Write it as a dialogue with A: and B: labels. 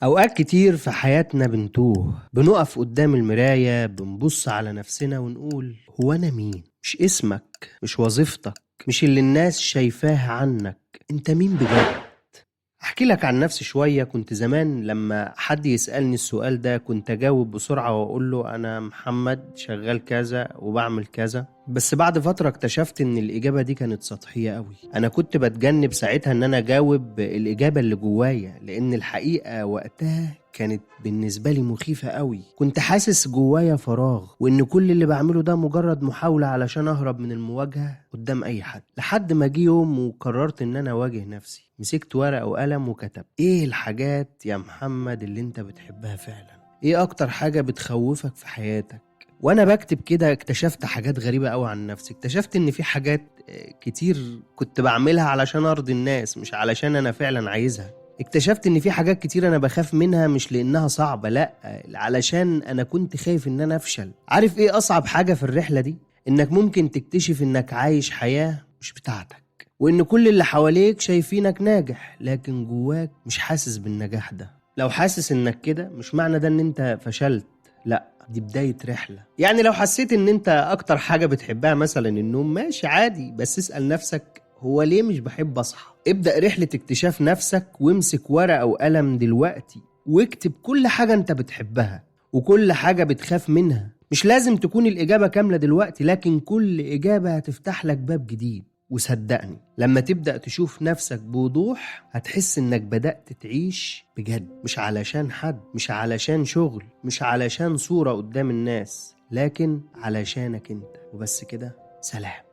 A: أوقات كتير في حياتنا بنتوه، بنقف قدام المراية بنبص على نفسنا ونقول هو أنا مين؟ مش اسمك، مش وظيفتك، مش اللي الناس شايفاه عنك. أنت مين بجد؟ أحكي لك عن نفسي شوية. كنت زمان لما حد يسألني السؤال ده كنت أجاوب بسرعة وأقول له أنا محمد شغال كذا وبعمل كذا. بس بعد فترة اكتشفت إن الإجابة دي كانت سطحية قوي. أنا كنت بتجنب ساعتها إن أنا أجاوب الإجابة اللي جوايا، لأن الحقيقة وقتها كانت بالنسبة لي مخيفة قوي. كنت حاسس جوايا فراغ، وإن كل اللي بعمله ده مجرد محاولة علشان أهرب من المواجهة قدام أي حد. لحد ما جه يوم وقررت إن أنا أواجه نفسي. مسكت ورقة وقلم وكتبت إيه الحاجات يا محمد اللي أنت بتحبها فعلا؟ إيه أكتر حاجة بتخوفك في حياتك؟ وانا بكتب كده اكتشفت حاجات غريبة قوي عن نفسي. اكتشفت ان في حاجات كتير كنت بعملها علشان ارضي الناس، مش علشان انا فعلا عايزها. اكتشفت ان في حاجات كتير انا بخاف منها مش لانها صعبة، لا، علشان انا كنت خايف ان انا افشل. عارف ايه اصعب حاجة في الرحلة دي؟ انك ممكن تكتشف انك عايش حياة مش بتاعتك، وان كل اللي حواليك شايفينك ناجح لكن جواك مش حاسس بالنجاح ده. لو حاسس انك كده مش معنى ده ان انت فشلت، لا، دي بداية رحلة. يعني لو حسيت ان انت اكتر حاجة بتحبها مثلا النوم، ماشي عادي، بس اسأل نفسك هو ليه مش بحب اصحى؟ ابدأ رحلة اكتشاف نفسك وامسك ورقة وقلم دلوقتي واكتب كل حاجة انت بتحبها وكل حاجة بتخاف منها. مش لازم تكون الإجابة كاملة دلوقتي، لكن كل إجابة هتفتح لك باب جديد. وصدقني لما تبدأ تشوف نفسك بوضوح هتحس انك بدأت تعيش بجد، مش علشان حد، مش علشان شغل، مش علشان صورة قدام الناس، لكن علشانك انت وبس كده. سلام.